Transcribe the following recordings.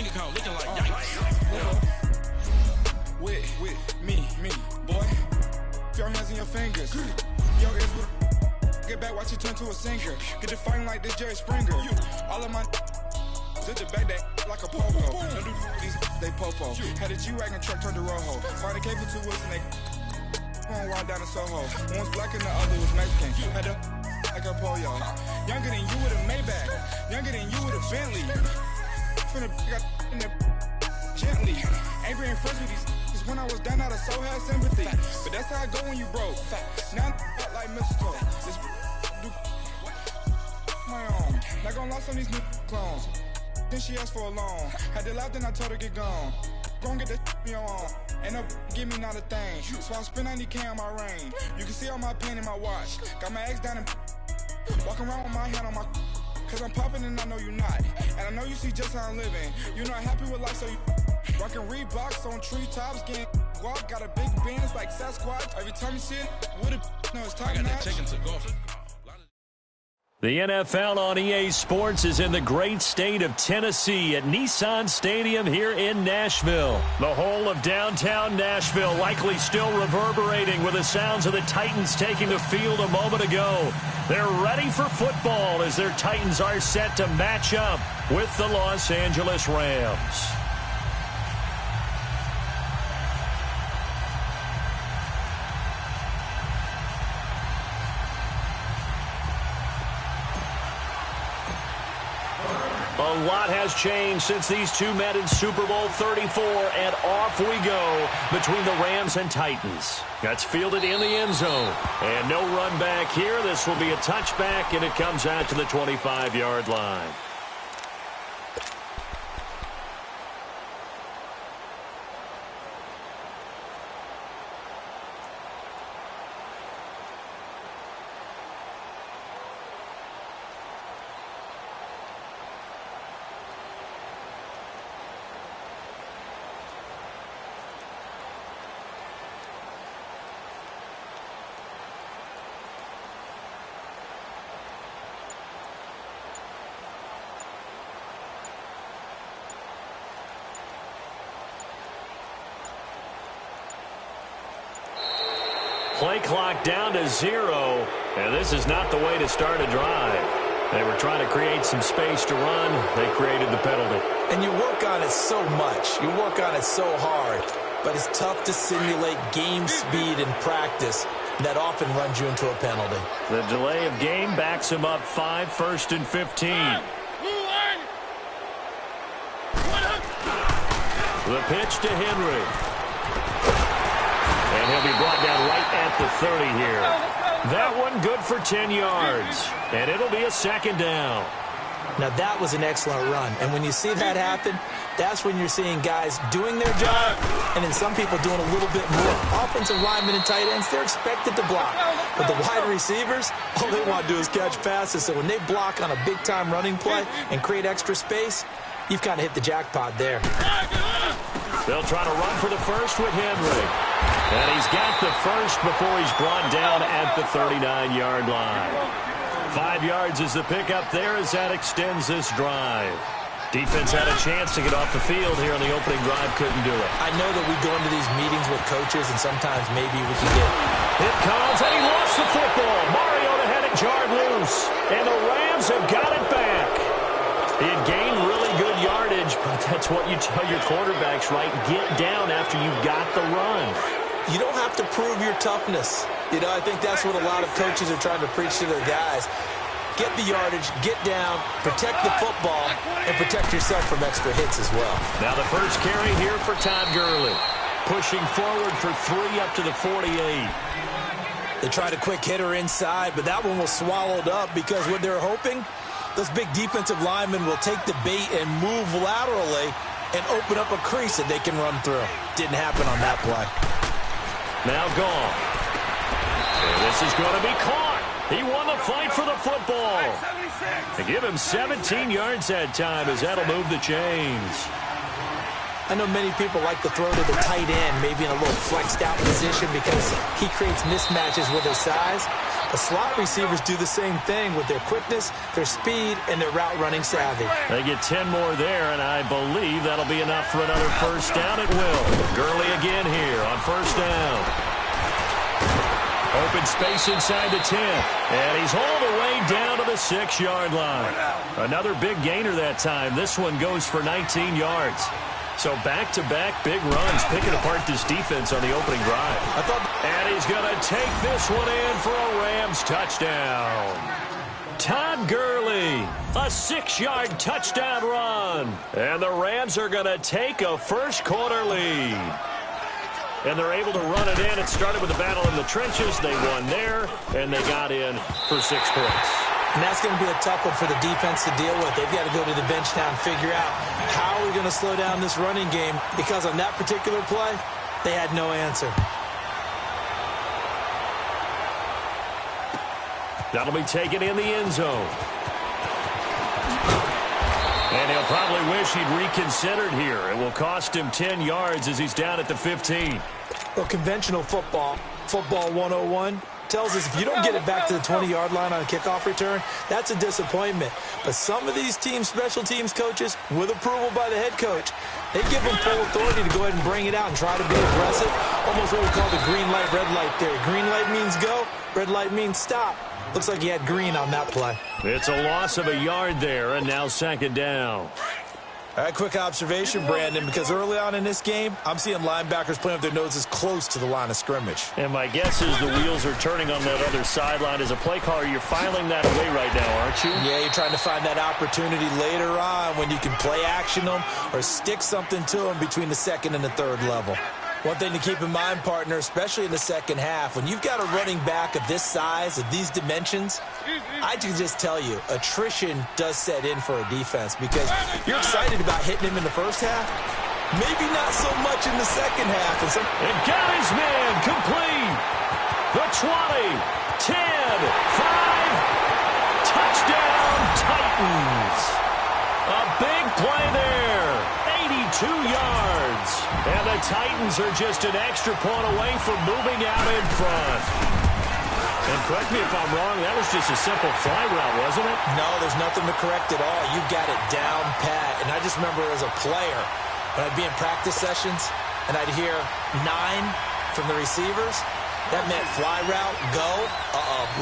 nigga caught looking like yikes. With me, boy. Your hands and your fingers. Your ears with get back, watch it turn to a singer. Get the fighting like this Jerry Springer. All of my did the back that like a popo. Don't do these, they popo. Had a G-Wagon truck turned to Rojo. Find a cable 2 wheels and they on ride down to Soho. One was black and the other was Mexican. Had a like a pollo. Younger than you with a Maybach. Younger than you with a Bentley. Finna got in the gently. Ain't being friends with these cause when I was down out of soul had sympathy. But that's how I go when you broke. Now I'm like mistletoe. This do my own. Not gonna lost on these new clones. Then she asked for a loan. Had to laugh, then I told her get gone. Gon' get that me on. Ain't no give me not a thing. So I spend 90K on my ring. You can see all my pain in my watch. Got my ex down and walking around with my hand on my cause I'm popping and I know you not. And I know you see just how I'm living. You not happy with life, so you rockin' Reeboks on treetops, getting walk. Got a big Benz like Sasquatch. Every time you see it, with a no, it's top notch. The NFL on EA Sports is in the great state of Tennessee at Nissan Stadium here in Nashville. The whole of downtown Nashville likely still reverberating with the sounds of the Titans taking the field a moment ago. They're ready for football as their Titans are set to match up with the Los Angeles Rams. A lot has changed since these two met in Super Bowl 34, and off we go between the Rams and Titans. That's fielded in the end zone, and no run back here. This will be a touchback, and it comes out to the 25-yard line. Play clock down to 0, and this is not the way to start a drive. They were trying to create some space to run. They created the penalty. And you work on it so much. You work on it so hard. But it's tough to simulate game speed in practice. That often runs you into a penalty. The delay of game backs him up 5, 1st and 15. The pitch to Henry. And he'll be brought down right at the 30 here. That one good for 10 yards. And it'll be a second down. Now that was an excellent run. And when you see that happen, that's when you're seeing guys doing their job and then some people doing a little bit more. Offensive linemen and tight ends, they're expected to block. But the wide receivers, all they want to do is catch passes. So when they block on a big-time running play and create extra space, you've kind of hit the jackpot there. They'll try to run for the first with Henry. And he's got the first before he's brought down at the 39-yard line. 5 yards is the pickup there as that extends this drive. Defense had a chance to get off the field here on the opening drive, couldn't do it. I know that we go into these meetings with coaches and sometimes maybe we can get... It comes and he lost the football. Mariota had it jarred loose. And the Rams have got it back. He had gained really good yardage, but that's what you tell your quarterbacks, right? Get down after you got the run. You don't have to prove your toughness. You know, I think that's what a lot of coaches are trying to preach to their guys. Get the yardage, get down, protect the football, and protect yourself from extra hits as well. Now the first carry here for Todd Gurley. Pushing forward for 3 up to the 48. They tried a quick hitter inside, but that one was swallowed up because what they're hoping, those big defensive linemen will take the bait and move laterally and open up a crease that they can run through. Didn't happen on that play. Now gone. And this is going to be caught. He won the fight for the football. They give him 17 yards that time as that'll move the chains. I know many people like to throw to the tight end, maybe in a little flexed out position because he creates mismatches with his size. The slot receivers do the same thing with their quickness, their speed, and their route running savvy. They get 10 more there, and I believe that'll be enough for another first down. It will. Gurley again here on first down. Open space inside the 10. And he's hauled away down to the 6-yard line. Another big gainer that time. This one goes for 19 yards. So back-to-back big runs, picking apart this defense on the opening drive. And he's going to take this one in for a Rams touchdown. Todd Gurley, a 6-yard touchdown run. And the Rams are going to take a first-quarter lead. And they're able to run it in. It started with a battle in the trenches. They won there, and they got in for 6 points. And that's going to be a tough one for the defense to deal with. They've got to go to the bench now and figure out how we're going to slow down this running game, because on that particular play, they had no answer. That'll be taken in the end zone. And he'll probably wish he'd reconsidered here. It will cost him 10 yards as he's down at the 15. Well, conventional football 101, tells us if you don't get it back to the 20-yard line on a kickoff return, that's a disappointment. But some of these teams, special teams coaches, with approval by the head coach, they give them full authority to go ahead and bring it out and try to be aggressive. Almost what we call the green light, red light theory. Green light means go, red light means stop. Looks like he had green on that play. It's a loss of a yard there, and now second down. All right, quick observation, Brandon, because early on in this game, I'm seeing linebackers playing with their noses close to the line of scrimmage. And my guess is the wheels are turning on that other sideline. As a play caller, you're filing that away right now, aren't you? Yeah, you're trying to find that opportunity later on when you can play action them or stick something to them between the second and the third level. One thing to keep in mind, partner, especially in the second half, when you've got a running back of this size, of these dimensions, I can just tell you, attrition does set in for a defense because you're excited about hitting him in the first half, maybe not so much in the second half. And got his man complete. The 20, 10, 5, touchdown Titans. A big play there, 82 yards. And the Titans are just an extra point away from moving out in front. And correct me if I'm wrong, that was just a simple fly route, wasn't it? No, there's nothing to correct at all. You got it down pat. And I just remember as a player, when I'd be in practice sessions and I'd hear 9 from the receivers, that meant fly route, go,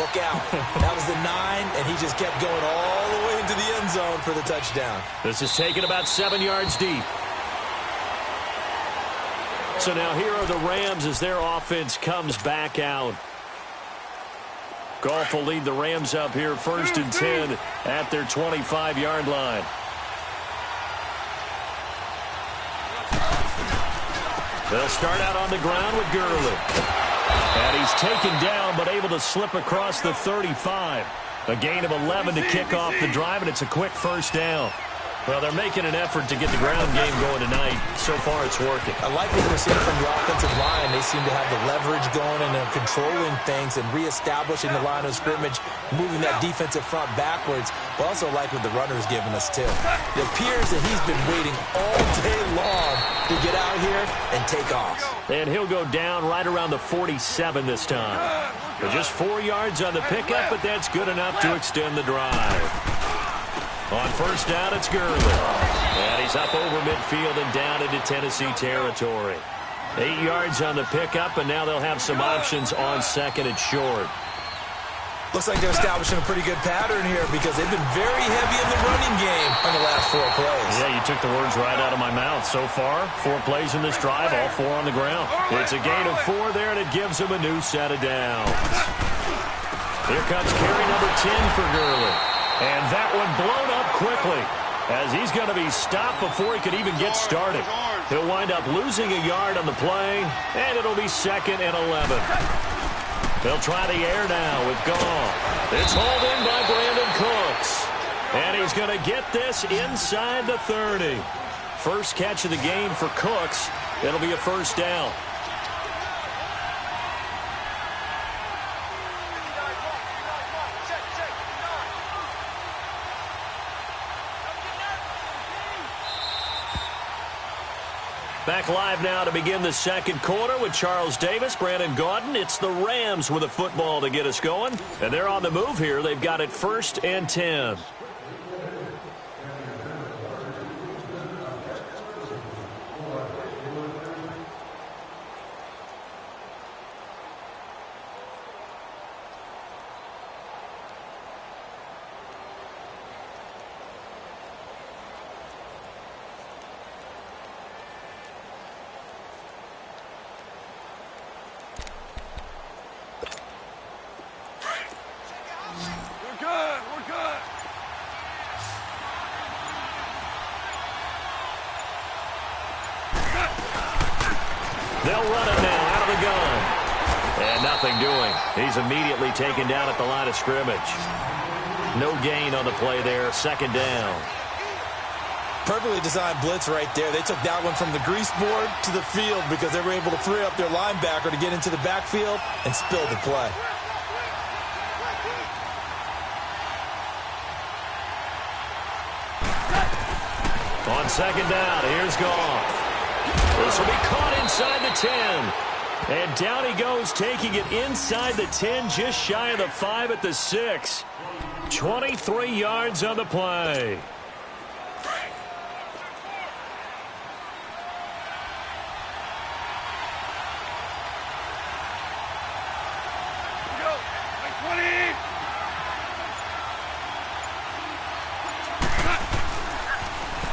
look out. That was the 9, and he just kept going all the way into the end zone for the touchdown. This is taken about 7 yards deep. So now here are the Rams as their offense comes back out. Goff will lead the Rams up here first and 10 at their 25-yard line. They'll start out on the ground with Gurley. And he's taken down but able to slip across the 35. A gain of 11 to kick off the drive, and it's a quick first down. Well, they're making an effort to get the ground game going tonight. So far, it's working. I like what we're seeing from the offensive line. They seem to have the leverage going, and they're controlling things and reestablishing the line of scrimmage, moving that defensive front backwards. But also like what the runner's giving us, too. It appears that he's been waiting all day long to get out here and take off. And he'll go down right around the 47 this time. But just 4 yards on the pickup, but that's good enough to extend the drive. On first down, it's Gurley. And he's up over midfield and down into Tennessee territory. 8 yards on the pickup, and now they'll have some options on second and short. Looks like they're establishing a pretty good pattern here because they've been very heavy in the running game on the last 4 plays. Yeah, you took the words right out of my mouth. So far, 4 plays in this drive, all 4 on the ground. It's a gain of 4 there, and it gives them a new set of downs. Here comes carry number 10 for Gurley. And that one blown up quickly as he's going to be stopped before he could even get started. He'll wind up losing a yard on the play, and it'll be second and 11. They'll try the air now with Goff. It's hauled in by Brandon Cooks. And he's going to get this inside the 30. First catch of the game for Cooks. It'll be a first down. Back live now to begin the second quarter with Charles Davis, Brandon Gaudin. It's the Rams with a football to get us going. And they're on the move here. They've got it 1st and 10. They'll run it now out of the gun. And nothing doing. He's immediately taken down at the line of scrimmage. No gain on the play there. 2nd down. Perfectly designed blitz right there. They took that one from the grease board to the field because they were able to free up their linebacker to get into the backfield and spill the play. On 2nd down, here's Goff. This will be caught inside the 10. And down he goes, taking it inside the 10, just shy of the 5 at the 6. 23 yards on the play.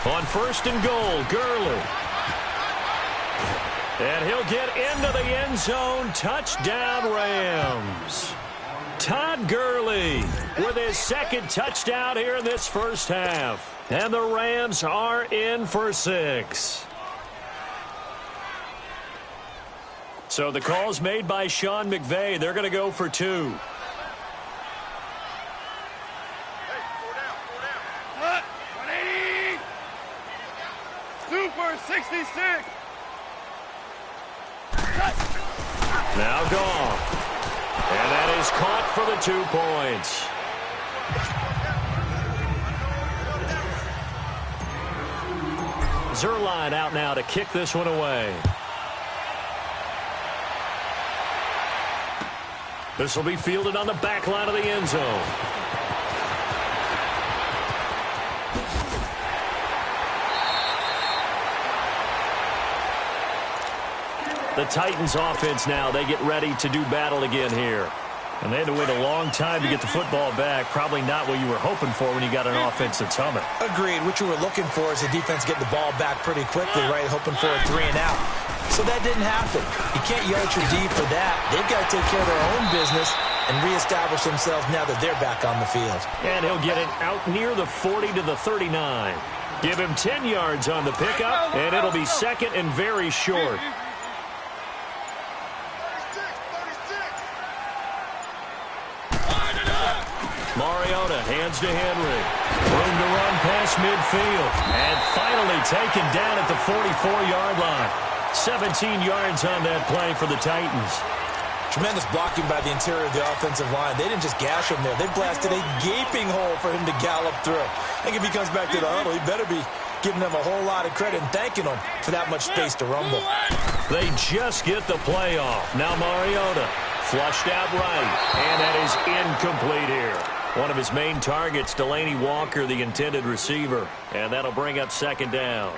On 1st and goal, Gurley. And he'll get into the end zone. Touchdown, Rams. Todd Gurley with his 2nd touchdown here in this first half. And the Rams are in for 6. So the call's made by Sean McVay. They're going to go for 2. Super 66. Now Goff. And that is caught for the 2 points. Zerline out now to kick this one away. This will be fielded on the back line of the end zone. The Titans offense now, they get ready to do battle again here. And they had to wait a long time to get the football back. Probably not what you were hoping for when you got an offense that's humming. Agreed. What you were looking for is the defense getting the ball back pretty quickly, right? Hoping for a 3 and out. So that didn't happen. You can't yell at your D for that. They've got to take care of their own business and reestablish themselves now that they're back on the field. And he'll get it out near the 40 to the 39. Give him 10 yards on the pickup, and it'll be 2nd and very short. Mariota hands to Henry. Room to run past midfield. And finally taken down at the 44-yard line. 17 yards on that play for the Titans. Tremendous blocking by the interior of the offensive line. They didn't just gash him there. They blasted a gaping hole for him to gallop through. I think if he comes back to the huddle, he better be giving them a whole lot of credit and thanking them for that much space to rumble. They just get the play off. Now Mariota flushed out right. And that is incomplete here. One of his main targets, Delaney Walker, the intended receiver. And that'll bring up 2nd down.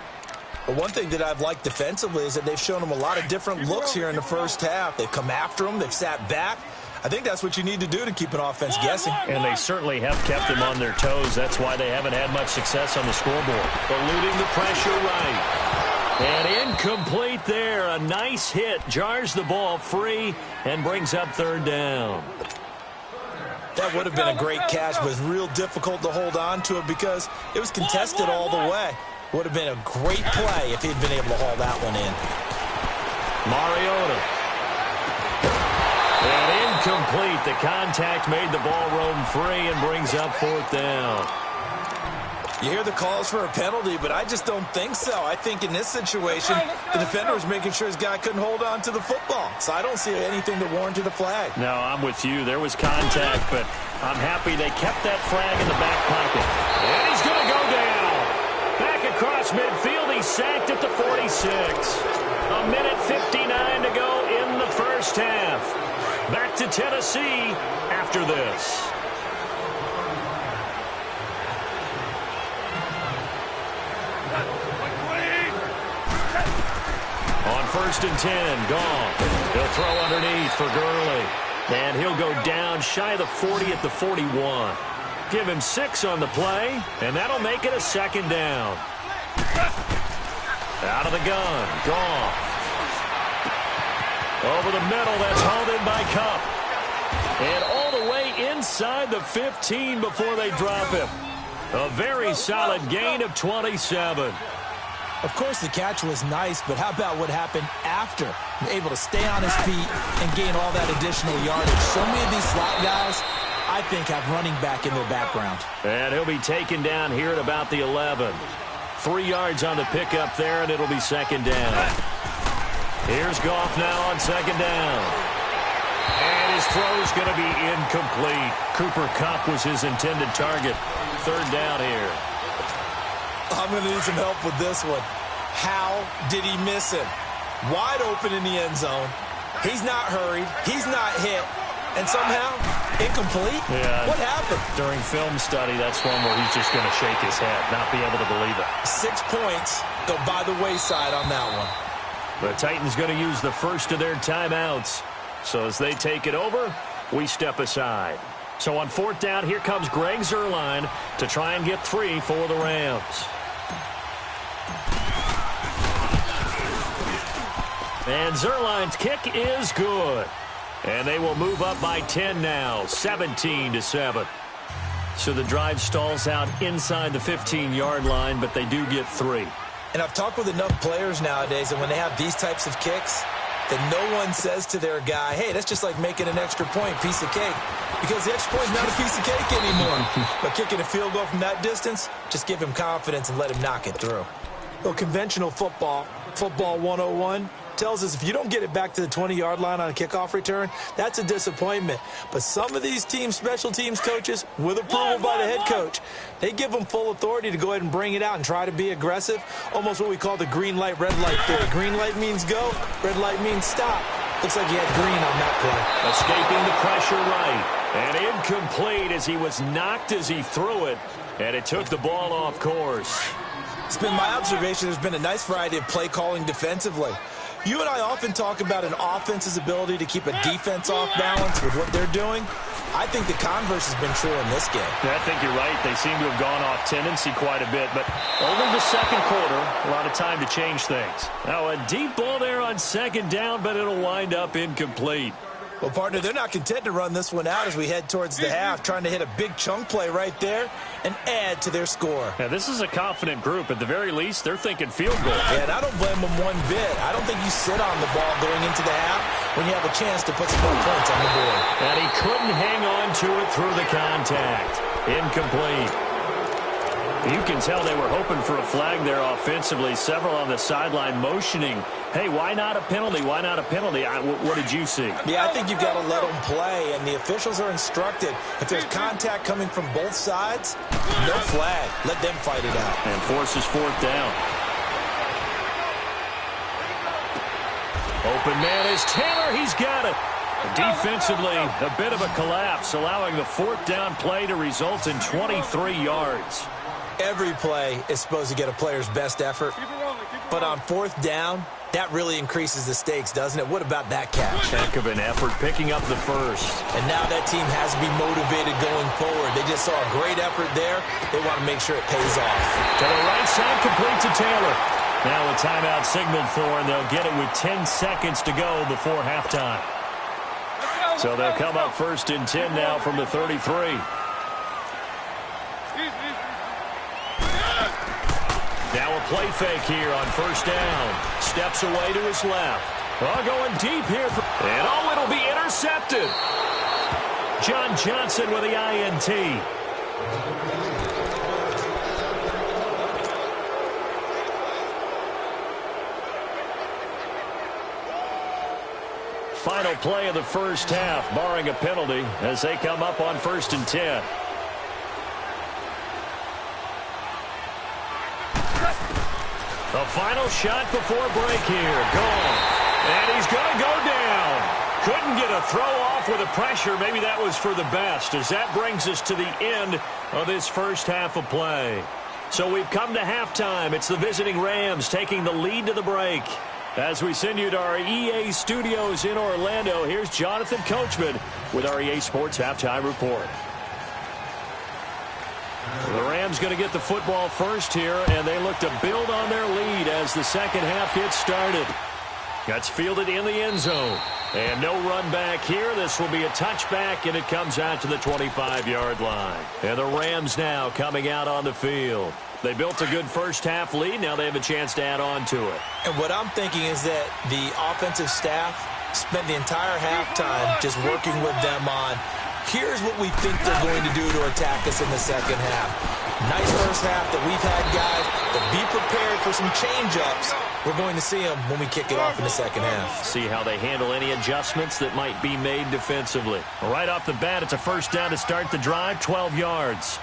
But one thing that I've liked defensively is that they've shown him a lot of different looks here in the first half. They've come after him. They've sat back. I think that's what you need to do to keep an offense guessing. And they certainly have kept them on their toes. That's why they haven't had much success on the scoreboard. Eluding the pressure right. And incomplete there. A nice hit. Jars the ball free and brings up 3rd down. That would have been a great catch, but it's real difficult to hold on to it because it was contested all the way. Would have been a great play if he'd been able to haul that one in. Mariota. And incomplete. The contact made the ball roam free and brings up 4th down. You hear the calls for a penalty, but I just don't think so. I think in this situation, the defender was making sure his guy couldn't hold on to the football. So I don't see anything that warranted a flag. No, I'm with you. There was contact, but I'm happy they kept that flag in the back pocket. And he's going to go down. Back across midfield, he's sacked at the 46. to Tennessee after this. On 1st and 10, Goff. He'll throw underneath for Gurley. And he'll go down shy of the 40 at the 41. Give him 6 on the play, and that'll make it a 2nd down. Out of the gun, Goff. Over the middle, that's hauled in by Kupp. And all the way inside the 15 before they drop him. A very solid gain of 27. Of course, the catch was nice, but how about what happened after? Able to stay on his feet and gain all that additional yardage. So many of these slot guys, I think, have running back in their background. And he'll be taken down here at about the 11. 3 yards on the pickup there, and it'll be 2nd down. Here's Goff now on 2nd down. And his throw's going to be incomplete. Cooper Kupp was his intended target. 3rd down here. I'm going to need some help with this one. How did he miss him? Wide open in the end zone. He's not hurried. He's not hit. And somehow, incomplete? Yeah. What happened? During film study, that's one where he's just going to shake his head, not be able to believe it. 6 points go by the wayside on that one. The Titans going to use the first of their timeouts. So as they take it over, we step aside. So on 4th down, here comes Greg Zuerlein to try and get 3 for the Rams. And Zuerlein's kick is good. And they will move up by 10 now, 17-7. So the drive stalls out inside the 15-yard line, but they do get 3. And I've talked with enough players nowadays that when they have these types of kicks, that no one says to their guy, hey, that's just like making an extra point, piece of cake. Because the extra point is not a piece of cake anymore. But kicking a field goal from that distance, just give him confidence and let him knock it through. Well, conventional football 101, tells us if you don't get it back to the 20-yard line on a kickoff return, that's a disappointment. But some of these special teams coaches, with approval by the head coach, they give them full authority to go ahead and bring it out and try to be aggressive, almost what we call the green light, red light theory. Green light means go, red light means stop. Looks like he had green on that play. Escaping the pressure right. And incomplete as he was knocked as he threw it, and it took the ball off course. It's been my observation there's been a nice variety of play calling defensively. You and I often talk about an offense's ability to keep a defense off balance with what they're doing. I think the converse has been true in this game. Yeah, I think you're right. They seem to have gone off tendency quite a bit, but only the 2nd quarter, a lot of time to change things. Now a deep ball there on 2nd down, but it'll wind up incomplete. Well, partner, they're not content to run this one out as we head towards the half, trying to hit a big chunk play right there and add to their score. Yeah, this is a confident group. At the very least, they're thinking field goal. Yeah, and I don't blame them one bit. I don't think you sit on the ball going into the half when you have a chance to put some more points on the board. And he couldn't hang on to it through the contact. Incomplete. You can tell they were hoping for a flag there offensively. Several on the sideline motioning, hey, why not a penalty? Why not a penalty? What did you see? Yeah, I think you've got to let them play, and the officials are instructed. If there's contact coming from both sides, no flag. Let them fight it out. And forces 4th down. Open man is Taylor. He's got it. Defensively, a bit of a collapse, allowing the 4th down play to result in 23 yards. Every play is supposed to get a player's best effort, but on 4th down, that really increases the stakes, doesn't it? What about that catch? Heck of an effort, picking up the first. And now that team has to be motivated going forward. They just saw a great effort there. They want to make sure it pays off. To the right side, complete to Taylor. Now a timeout signaled for, and they'll get it with 10 seconds to go before halftime. So they'll come up 1st and 10 now from the 33. Now a play fake here on 1st down. Steps away to his left. Going deep here. And it'll be intercepted. John Johnson with the INT. Final play of the first half, barring a penalty, as they come up on 1st and 10. The final shot before break here. Goff. And he's going to go down. Couldn't get a throw off with the pressure. Maybe that was for the best, as that brings us to the end of this first half of play. So we've come to halftime. It's the visiting Rams taking the lead to the break. As we send you to our EA studios in Orlando, here's Jonathan Coachman with our EA Sports Halftime Report. The Rams going to get the football first here, and they look to build on their lead as the second half gets started. That's fielded in the end zone. And no run back here. This will be a touchback, and it comes out to the 25-yard line. And the Rams now coming out on the field. They built a good first-half lead. Now they have a chance to add on to it. And what I'm thinking is that the offensive staff spent the entire halftime just working with them on, here's what we think they're going to do to attack us in the second half. Nice first half that we've had, guys, but be prepared for some change-ups. We're going to see them when we kick it off in the second half. See how they handle any adjustments that might be made defensively. Right off the bat, it's a first down to start the drive, 12 yards.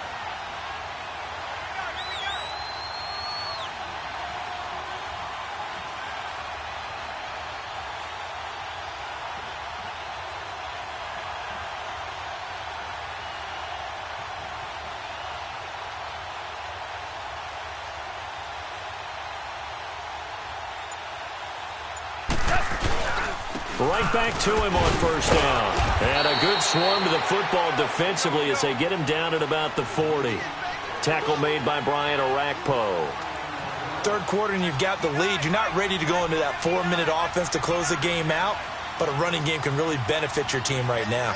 Right back to him on first down. And a good swarm to the football defensively as they get him down at about the 40. Tackle made by Brian Orakpo. Third quarter and you've got the lead. You're not ready to go into that 4-minute offense to close the game out, but a running game can really benefit your team right now.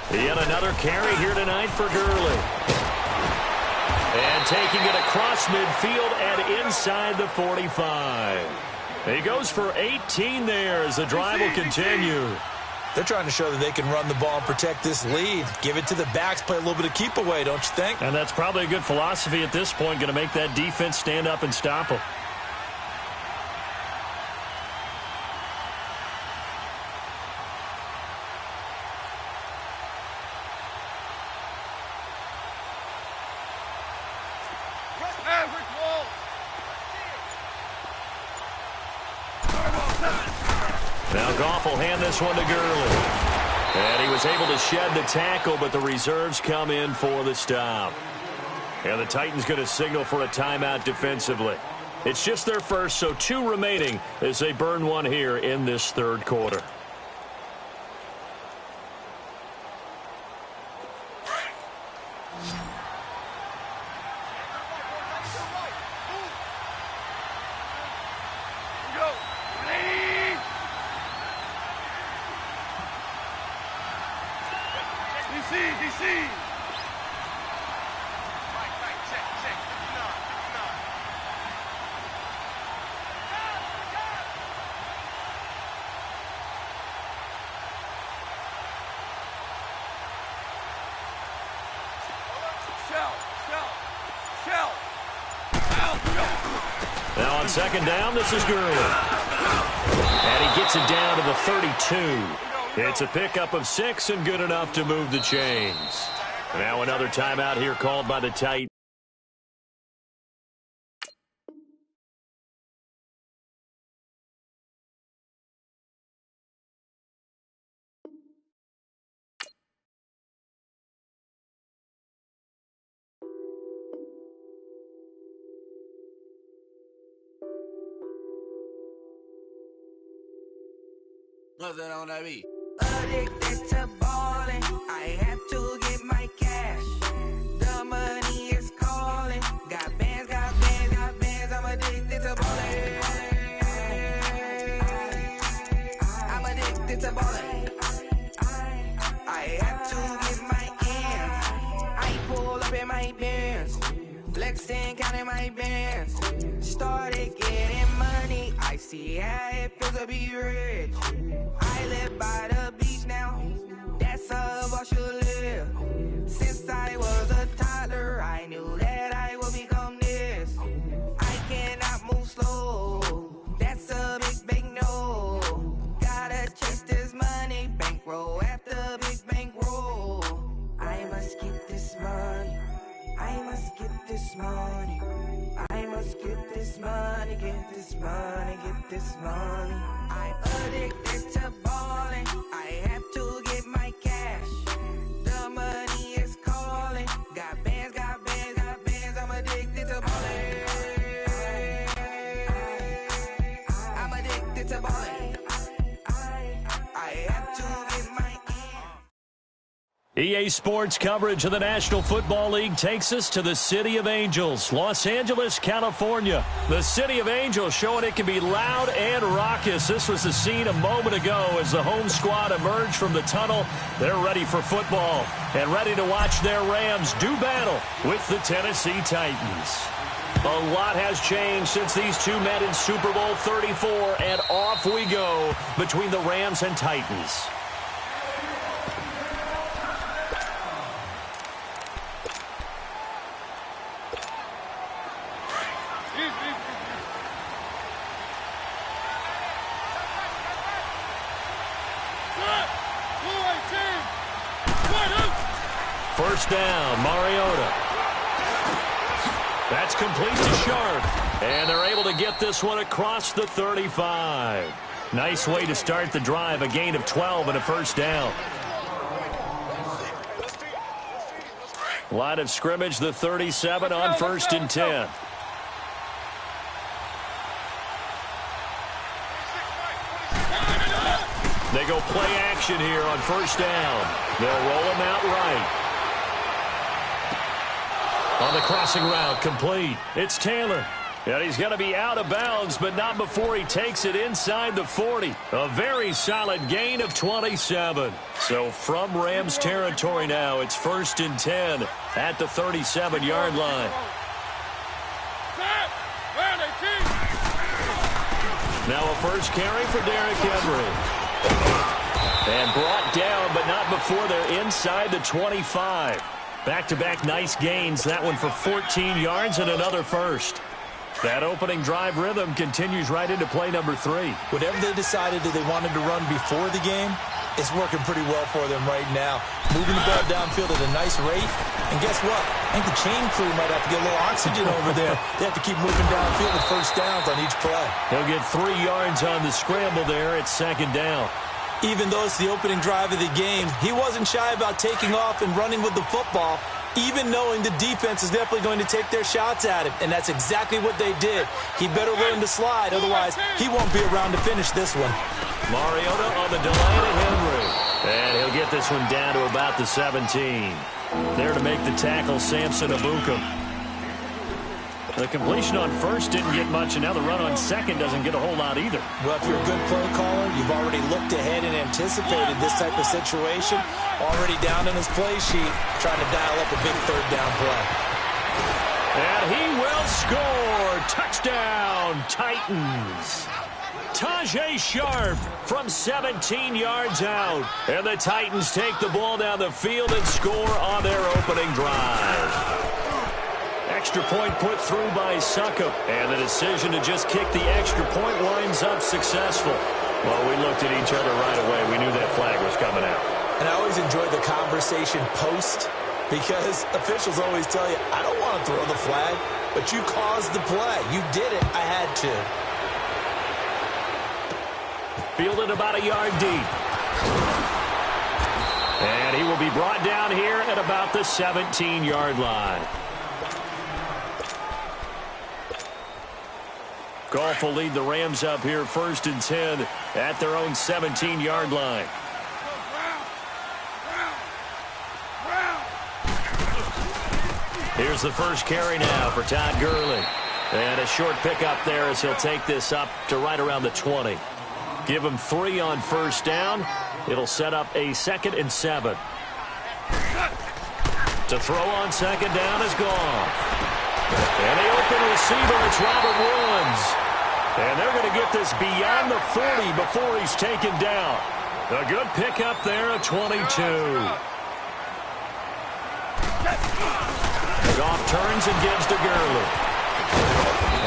Yet another carry here tonight for Gurley. And taking it across midfield and inside the 45. He goes for 18 there as the drive will continue. They're trying to show that they can run the ball and protect this lead. Give it to the backs, play a little bit of keep away, don't you think? And that's probably a good philosophy at this point, going to make that defense stand up and stop them. Now Goff will hand this one to Gurley. And he was able to shed the tackle, but the reserves come in for the stop. And the Titans going to signal for a timeout defensively. It's just their first, so 2 remaining as they burn one here in this third quarter. Now on second down, this is Gurley. And he gets it down to the 32. It's a pickup of 6 and good enough to move the chains. Now another timeout here called by the Titans. What's that on that beat? Addicted to ballin', I have to get my cash. The money is calling. Got bands, I'm addicted to ballin'. I'm addicted to ballin'. I have to get my ends. I pull up in my Benz, flexing, counting my bands. Started getting money, I see how it feels to be rich. I live by the beach now, that's how I should live. Since I was a toddler, I knew that I would become EA Sports coverage of the National Football League takes us to the City of Angels, Los Angeles, California. The City of Angels showing it can be loud and raucous. This was the scene a moment ago as the home squad emerged from the tunnel. They're ready for football and ready to watch their Rams do battle with the Tennessee Titans. A lot has changed since these two met in Super Bowl 34, and off we go between the Rams and Titans. First down, Mariota. That's complete to Sharp. And they're able to get this one across the 35. Nice way to start the drive, a gain of 12 and a first down. Line of scrimmage, the 37 on 1st and 10. They go play action here on first down. They'll roll him out right. On the crossing route, complete. It's Taylor. And he's going to be out of bounds, but not before he takes it inside the 40. A very solid gain of 27. So from Rams territory now, it's 1st and 10 at the 37-yard line. Now a first carry for Derrick Henry. And brought down, but not before they're inside the 25. Back-to-back nice gains. That one for 14 yards and another first. That opening drive rhythm continues right into play number 3. Whatever they decided that they wanted to run before the game, it's working pretty well for them right now. Moving the ball downfield at a nice rate. And guess what? I think the chain crew might have to get a little oxygen over there. They have to keep moving downfield with first downs on each play. He'll get 3 yards on the scramble there at 2nd down. Even though it's the opening drive of the game, he wasn't shy about taking off and running with the football, even knowing the defense is definitely going to take their shots at him. And that's exactly what they did. He better learn to slide, otherwise he won't be around to finish this one. Mariota on the delay to Henry. And he'll get this one down to about the 17. There to make the tackle, Samson Abuka. The completion on first didn't get much, and now the run on second doesn't get a whole lot either. Well, if you're a good play caller, you've already looked ahead and anticipated this type of situation. Already down in his play sheet, trying to dial up a big 3rd down play. And he will score. Touchdown, Titans. Tajay Sharp from 17 yards out. And the Titans take the ball down the field and score on their opening drive. Extra point put through by Succop. And the decision to just kick the extra point winds up successful. Well, we looked at each other right away. We knew that flag was coming out. And I always enjoy the conversation post, because officials always tell you, I don't want to throw the flag, but you caused the play. You did it. I had to. Fielded about a yard deep. And he will be brought down here at about the 17-yard line. Goff will lead the Rams up here 1st and 10 at their own 17-yard line. Here's the first carry now for Todd Gurley. And a short pickup there as he'll take this up to right around the 20. Give him 3 on first down. It'll set up a 2nd and 7. To throw on 2nd down is Goff. And the open receiver, it's Robert Woods. And they're going to get this beyond the 40 before he's taken down. A good pickup there at 22. Goff turns and gives to Gurley.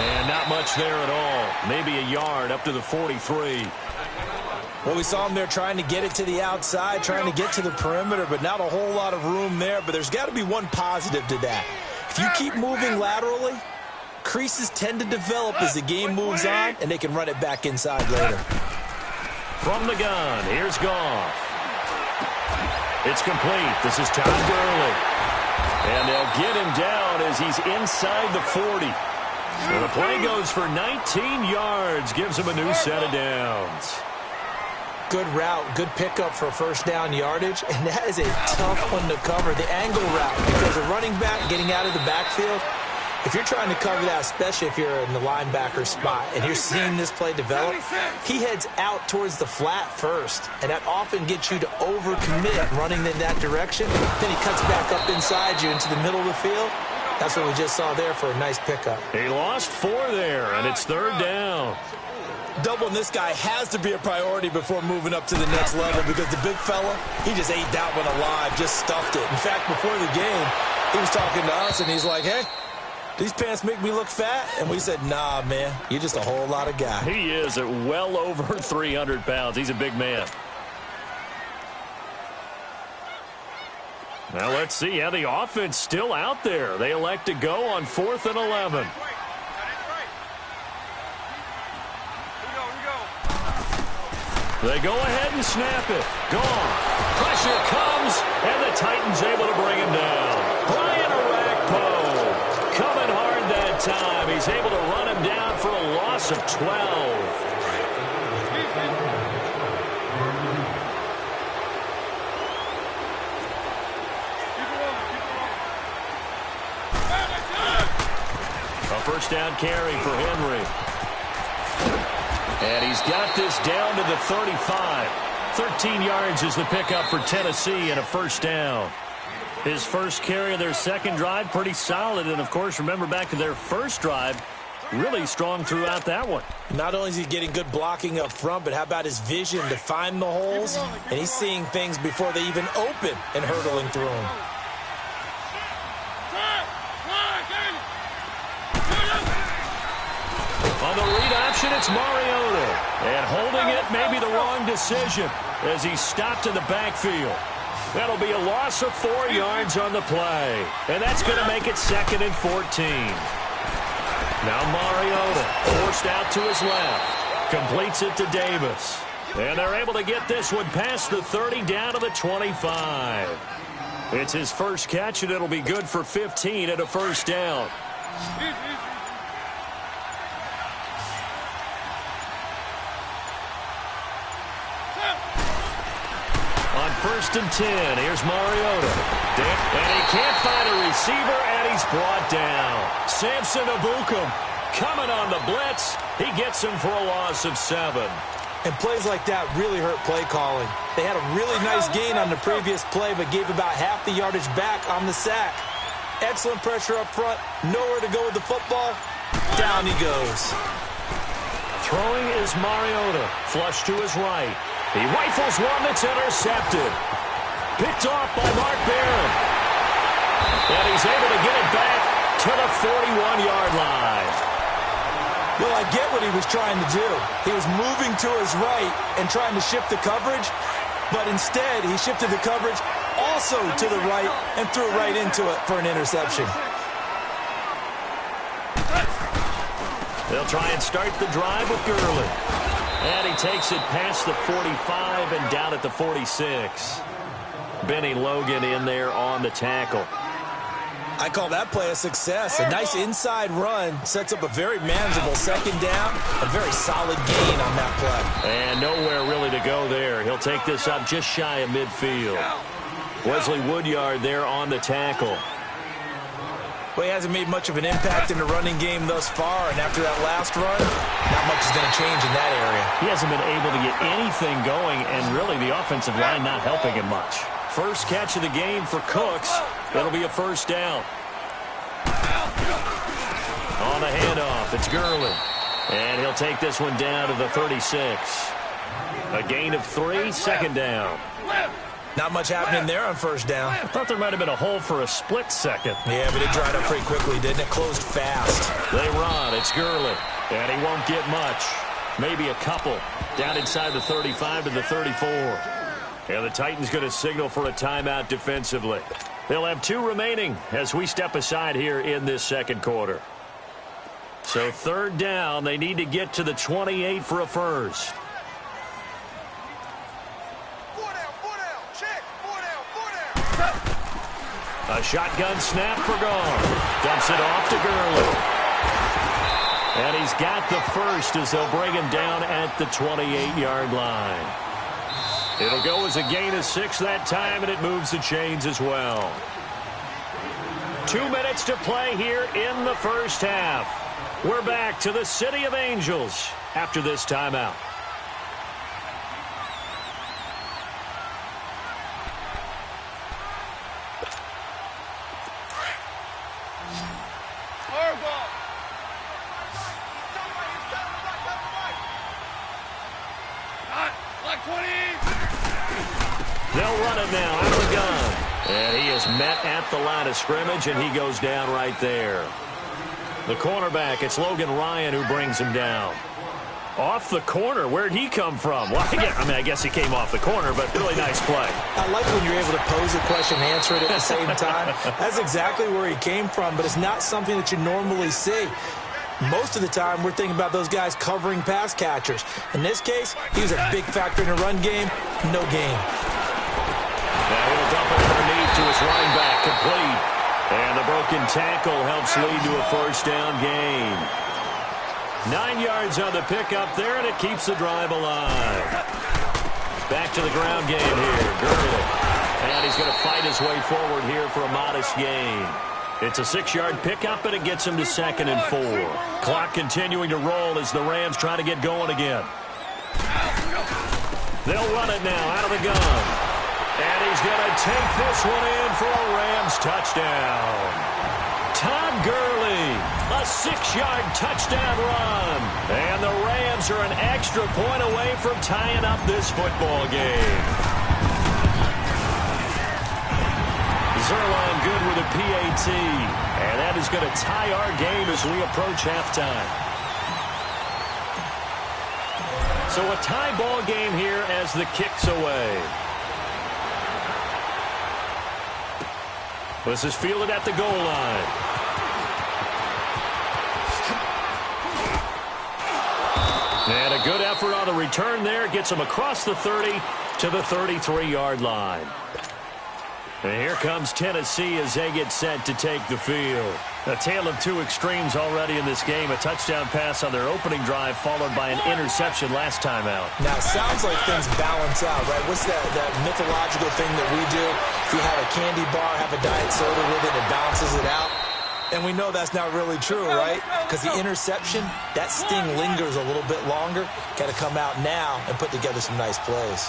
And not much there at all. Maybe a yard up to the 43. Well, we saw him there trying to get it to the outside, trying to get to the perimeter, but not a whole lot of room there. But there's got to be one positive to that. If you keep moving laterally, creases tend to develop as the game moves on, and they can run it back inside later. From the gun, here's Goff. It's complete. This is Todd Gurley. And they'll get him down as he's inside the 40. So the play goes for 19 yards, gives him a new set of downs. Good route, good pickup for first down yardage, and that is a tough one to cover, the angle route, because a running back getting out of the backfield, if you're trying to cover that, especially if you're in the linebacker spot and you're seeing this play develop, he heads out towards the flat first, and that often gets you to overcommit running in that direction. Then he cuts back up inside you into the middle of the field. That's what we just saw there for a nice pickup. He lost 4 there, and it's third down. Doubling this guy has to be a priority before moving up to the next level, because the big fella, he just ate that one alive, just stuffed it. In fact, before the game, he was talking to us, and he's like, hey, these pants make me look fat? And we said, nah, man, you're just a whole lot of guy. He is at well over 300 pounds. He's a big man. Now let's see how the offense still out there. They elect to go on 4th and 11. They go ahead and snap it. Gone. Pressure comes, and the Titans able to bring him down. Brian Arakpo coming hard that time. He's able to run him down for a loss of 12. A first down carry for Henry. And he's got this down to the 35. 13 yards is the pickup for Tennessee and a first down. His first carry of their second drive, pretty solid. And, of course, remember back to their first drive, really strong throughout that one. Not only is he getting good blocking up front, but how about his vision to find the holes? And he's seeing things before they even open and hurtling through them. On the read option, it's Mariota. And holding it may be the wrong decision as he's stopped in the backfield. That'll be a loss of 4 yards on the play. And that's going to make it 2nd and 14. Now Mariota forced out to his left. Completes it to Davis. And they're able to get this one past the 30 down to the 25. It's his first catch, and it'll be good for 15 and a first down. On 1st and 10, here's Mariota. And he can't find a receiver, and he's brought down. Samson Ebukam coming on the blitz. He gets him for a loss of 7. And plays like that really hurt play calling. They had a really nice gain on the previous play, but gave about half the yardage back on the sack. Excellent pressure up front. Nowhere to go with the football. Down he goes. Throwing is Mariota. Flush to his right. He rifles one that's intercepted. Picked off by Mark Barron. And he's able to get it back to the 41-yard line. Well, I get what he was trying to do. He was moving to his right and trying to shift the coverage, but instead he shifted the coverage also to the right and threw right into it for an interception. They'll try and start the drive with Gurley. And he takes it past the 45 and down at the 46. Benny Logan in there on the tackle. I call that play a success. A nice inside run sets up a very manageable second down. A very solid gain on that play. And nowhere really to go there. He'll take this up just shy of midfield. Wesley Woodyard there on the tackle. Well, he hasn't made much of an impact in the running game thus far, and after that last run, not much is going to change in that area. He hasn't been able to get anything going, and really the offensive line not helping him much. First catch of the game for Cooks. That'll be a first down. On the handoff, it's Gurley. And he'll take this one down to the 36. A gain of 3, second down. Not much happening there on first down. I thought there might have been a hole for a split second. Yeah, but it dried up pretty quickly, didn't it? Closed fast. They run. It's Gurley. And he won't get much. Maybe a couple. Down inside the 35 to the 34. And the Titans going to signal for a timeout defensively. They'll have 2 remaining as we step aside here in this second quarter. So third down, they need to get to the 28 for a first. A shotgun snap for Gone. Dumps it off to Gurley. And he's got the first as they'll bring him down at the 28-yard line. It'll go as a gain of 6 that time, and it moves the chains as well. 2 minutes to play here in the first half. We're back to the City of Angels after this timeout. They'll run it now out of the gun. And he is met at the line of scrimmage, and he goes down right there. The cornerback, it's Logan Ryan who brings him down. Off the corner, where'd he come from? Well, I guess he came off the corner, but really nice play. I like when you're able to pose a question and answer it at the same time. That's exactly where he came from, but it's not something that you normally see. Most of the time, we're thinking about those guys covering pass catchers. In this case, he was a big factor in the run game. No gain. Now he'll dump it underneath to his running back, complete. And the broken tackle helps lead to a first down gain. 9 yards on the pickup there, and it keeps the drive alive. Back to the ground game here, Gurley. And he's going to fight his way forward here for a modest gain. It's a 6-yard pickup, and it gets him to 2nd and 4. Clock continuing to roll as the Rams try to get going again. They'll run it now out of the gun. And he's going to take this one in for a Rams touchdown. Todd Gurley, a 6-yard touchdown run. And the Rams are an extra point away from tying up this football game. Zerline good with a PAT. And that is going to tie our game as we approach halftime. So a tie ball game here as the kick's away. This is fielded at the goal line. And a good effort on the return there. Gets him across the 30 to the 33-yard line. And here comes Tennessee as they get set to take the field. A tale of two extremes already in this game. A touchdown pass on their opening drive followed by an interception last time out. Now, it sounds like things balance out, right? What's that mythological thing that we do? If you have a candy bar, have a diet soda with it, it balances it out. And we know that's not really true, right? Because the interception, that sting lingers a little bit longer. Got to come out now and put together some nice plays.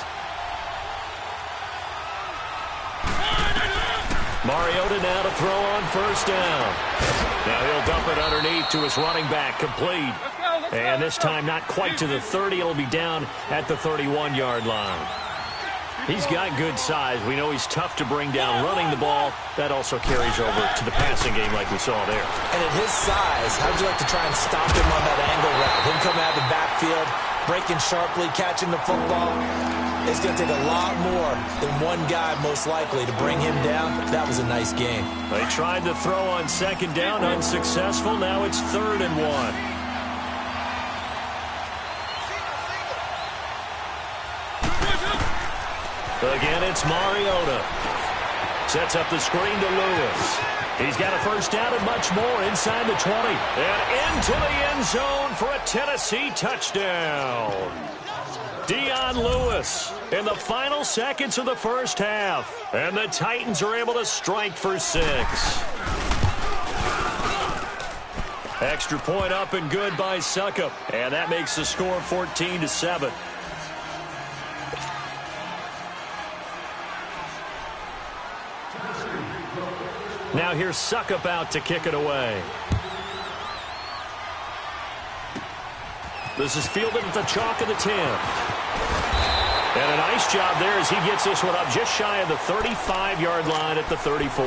Mariota now to throw on first down. Now he'll dump it underneath to his running back, complete. And this time not quite to the 30. It'll be down at the 31-yard line. He's got good size. We know he's tough to bring down running the ball. That also carries over to the passing game like we saw there. And at his size, how would you like to try and stop him on that angle route? Him coming out of the backfield, breaking sharply, catching the football. It's going to take a lot more than one guy, most likely, to bring him down. That was a nice game. They tried to throw on second down, unsuccessful. Now it's 3rd and 1. Again, it's Mariota. Sets up the screen to Lewis. He's got a first down and much more inside the 20. And into the end zone for a Tennessee touchdown. Dion Lewis in the final seconds of the first half. And the Titans are able to strike for 6. Extra point up and good by Suckup. And that makes the score 14-7. Now here's Suckup out to kick it away. This is fielded at the chalk of the 10. And a nice job there as he gets this one up just shy of the 35-yard line at the 34.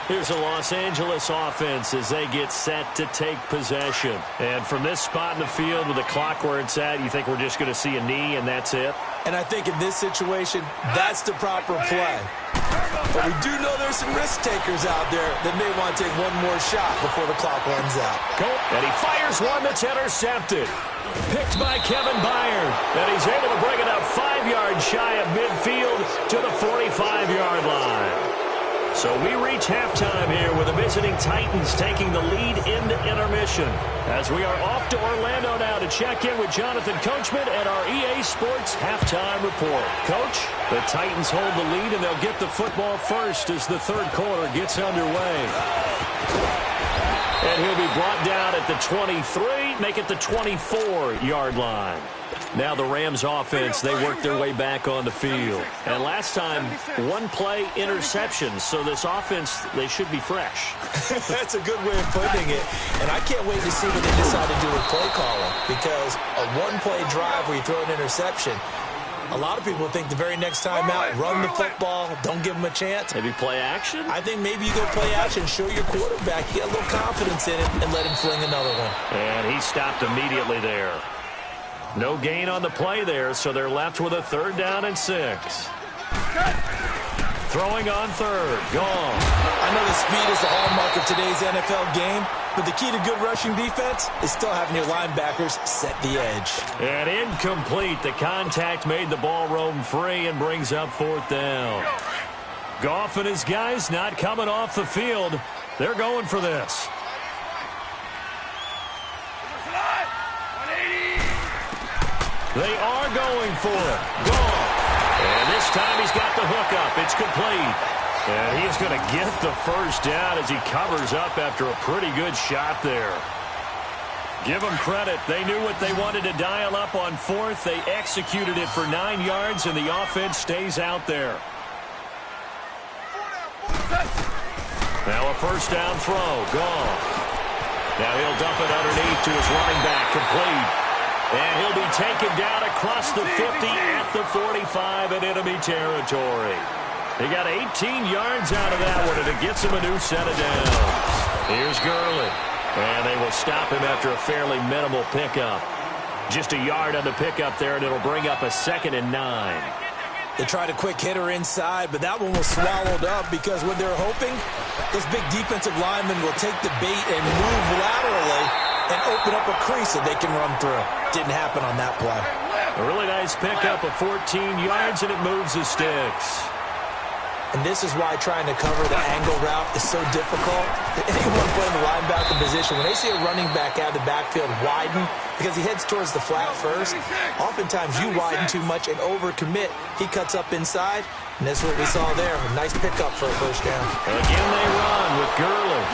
Here's a Los Angeles offense as they get set to take possession. And from this spot in the field with the clock where it's at, you think we're just going to see a knee and that's it? And I think in this situation, that's the proper play. But we do know there's some risk takers out there that may want to take one more shot before the clock runs out. And he fires one that's intercepted. Picked by Kevin Byard. And he's able to bring it up 5 yards shy of midfield to the 45-yard line. So we reach halftime here with the visiting Titans taking the lead into intermission. As we are off to Orlando now to check in with Jonathan Coachman and our EA Sports halftime report. Coach, the Titans hold the lead and they'll get the football first as the third quarter gets underway. And he'll be brought down at the 23, make it the 24-yard line. Now the Rams offense, they work their way back on the field. And last time, one-play interception. So this offense, they should be fresh. That's a good way of putting it. And I can't wait to see what they decide to do with play calling. Because a one-play drive where you throw an interception, a lot of people think the very next time out, run the football, don't give them a chance. Maybe play action? I think maybe you go play action, show your quarterback, get a little confidence in it, and let him fling another one. And he stopped immediately there. No gain on the play there, so they're left with a 3rd down and 6. Throwing on 3rd. Gone. I know the speed is the hallmark of today's NFL game, but the key to good rushing defense is still having your linebackers set the edge. And incomplete. The contact made the ball roam free and brings up 4th down. Goff and his guys not coming off the field. They're going for this. They are going for it. Gone. And this time he's got the hookup. It's complete. And he's going to get the 1st down as he covers up after a pretty good shot there. Give them credit. They knew what they wanted to dial up on 4th. They executed it for 9 yards, and the offense stays out there. Now a 1st down throw. Gone. Now he'll dump it underneath to his running back. Complete. And he'll be taken down across the 50 at the 45 in enemy territory. He got 18 yards out of that one, and it gets him a new set of downs. Here's Gurley. And they will stop him after a fairly minimal pickup. Just a yard on the pickup there, and it'll bring up a 2nd and 9. They tried a quick hitter inside, but that one was swallowed up because what they're hoping, those big defensive linemen will take the bait and move laterally and open up a crease that they can run through. Didn't happen on that play. A really nice pickup of 14 yards, and it moves the sticks. And this is why trying to cover the angle route is so difficult. Anyone playing the linebacker position, when they see a running back out of the backfield widen, because he heads towards the flat first, oftentimes you widen too much and overcommit. He cuts up inside, and that's what we saw there. A nice pickup for a 1st down. Again they run with Gurley.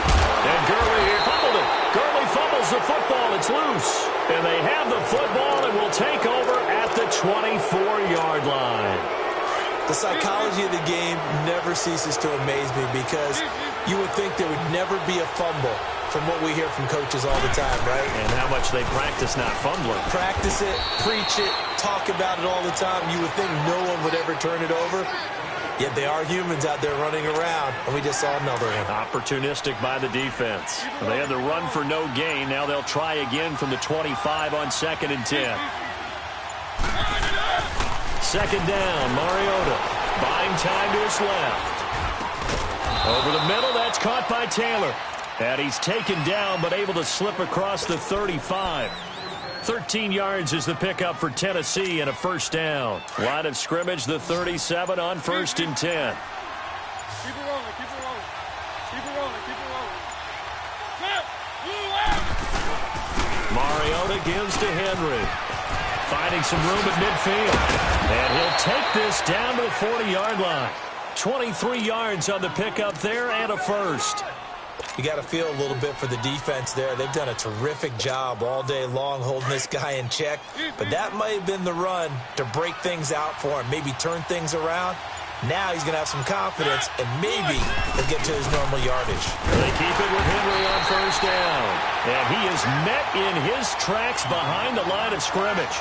And Gurley here fumbled it. Gurley fumbles the football. It's loose. And they have the football and will take over at the 24-yard line. The psychology of the game never ceases to amaze me because you would think there would never be a fumble from what we hear from coaches all the time, right? And how much they practice not fumbling. Practice it, preach it, talk about it all the time. You would think no one would ever turn it over. Yet they are humans out there running around, and we just saw another one. Opportunistic by the defense. They had the run for no gain. Now they'll try again from the 25 on 2nd and 10. 2nd down, Mariota. Buying time to his left. Over the middle, that's caught by Taylor. And he's taken down, but able to slip across the 35. 13 yards is the pickup for Tennessee and a 1st down. Line of scrimmage, the 37 on 1st and 10. Keep it rolling, keep it rolling. Keep it rolling, keep it rolling. Mariota gives to Henry. Finding some room at midfield. And he'll take this down to the 40-yard line. 23 yards on the pickup there and a 1st. You got to feel a little bit for the defense there. They've done a terrific job all day long holding this guy in check. But that might have been the run to break things out for him, maybe turn things around. Now he's going to have some confidence, and maybe he'll get to his normal yardage. They keep it with Henry on 1st down. And he is met in his tracks behind the line of scrimmage.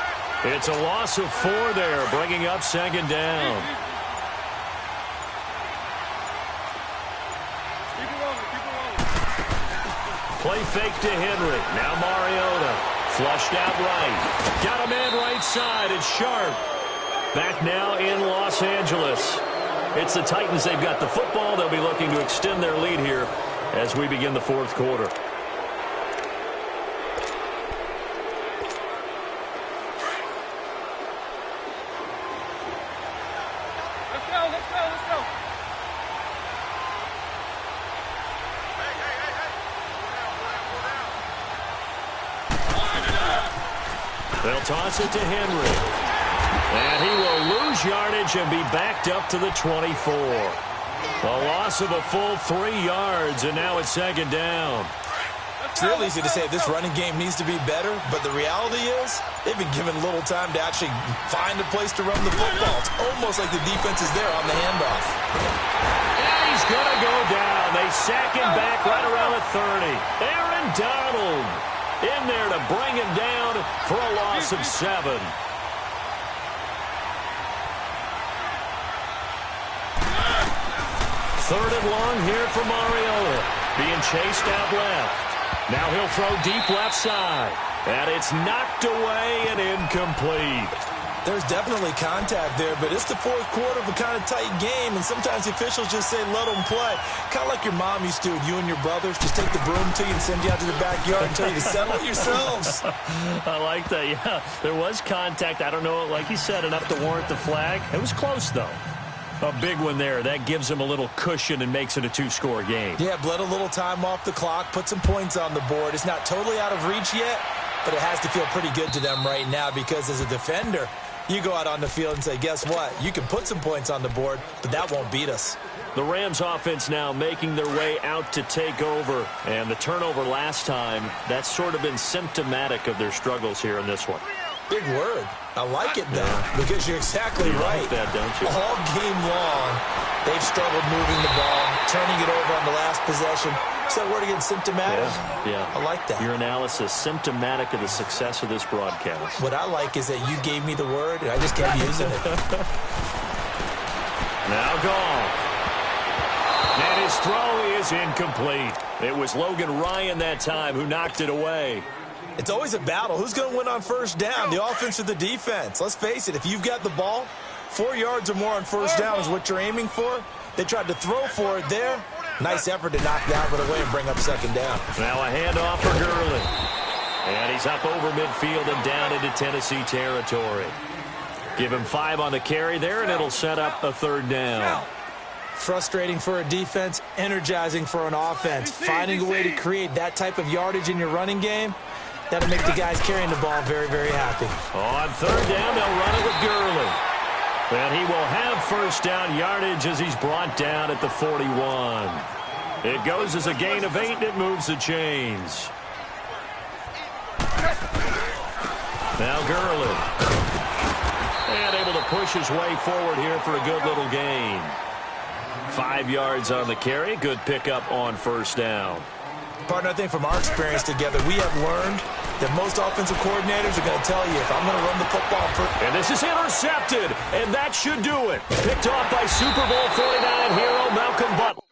It's a loss of 4 there, bringing up 2nd down. Play fake to Henry. Now Mariota. Flushed out right. Got a man right side. It's Sharp. Back now in Los Angeles. It's the Titans. They've got the football. They'll be looking to extend their lead here as we begin the 4th quarter. Let's go, let's go, let's go. They'll toss it to Henry. And he will lose yardage and be backed up to the 24. A loss of a full 3 yards, and now it's second down. It's real easy to say this running game needs to be better, but the reality is they've been given little time to actually find a place to run the football. It's almost like the defense is there on the handoff. And he's going to go down. They sack him back right around the 30. Aaron Donald in there to bring him down for a loss of 7. Third and long here for Mariota. Being chased out left. Now he'll throw deep left side. And it's knocked away and incomplete. There's definitely contact there, but it's the fourth quarter of a kind of tight game, and sometimes the officials just say, let them play. Kind of like your mom used to with you and your brothers. Just take the broom to you and send you out to the backyard and tell you to settle it yourselves. I like that, yeah. There was contact. I don't know, like you said, enough to warrant the flag. It was close, though. A big one there. That gives them a little cushion and makes it a 2-score game. Yeah, bled a little time off the clock, put some points on the board. It's not totally out of reach yet, but it has to feel pretty good to them right now because as a defender, you go out on the field and say, guess what? You can put some points on the board, but that won't beat us. The Rams offense now making their way out to take over. And the turnover last time, that's sort of been symptomatic of their struggles here in this one. Big word. I like it, though, because you're exactly right. Like that, don't you? All game long, they've struggled moving the ball, turning it over on the last possession. Is that word again, symptomatic? Yeah. I like that. Your analysis, symptomatic of the success of this broadcast. What I like is that you gave me the word, and I just kept using it. Now Goff. And his throw is incomplete. It was Logan Ryan that time who knocked it away. It's always a battle. Who's going to win on first down, the offense or the defense? Let's face it, if you've got the ball, 4 yards or more on first down is what you're aiming for. They tried to throw for it there. Nice effort to knock that one away and bring up second down. Now a handoff for Gurley. And he's up over midfield and down into Tennessee territory. Give him 5 on the carry there, and it'll set up a third down. Frustrating for a defense, energizing for an offense. Finding a way to create that type of yardage in your running game, that'll make the guys carrying the ball very, very happy. On third down, they'll run it with Gurley. And he will have first down yardage as he's brought down at the 41. It goes as a gain of 8, and it moves the chains. Now Gurley. And able to push his way forward here for a good little gain. 5 yards on the carry. Good pickup on first down. Partner, I think from our experience together, we have learned that most offensive coordinators are going to tell you, if I'm going to run the football first. And this is intercepted, and that should do it. Picked off by Super Bowl 49 hero Malcolm Butler.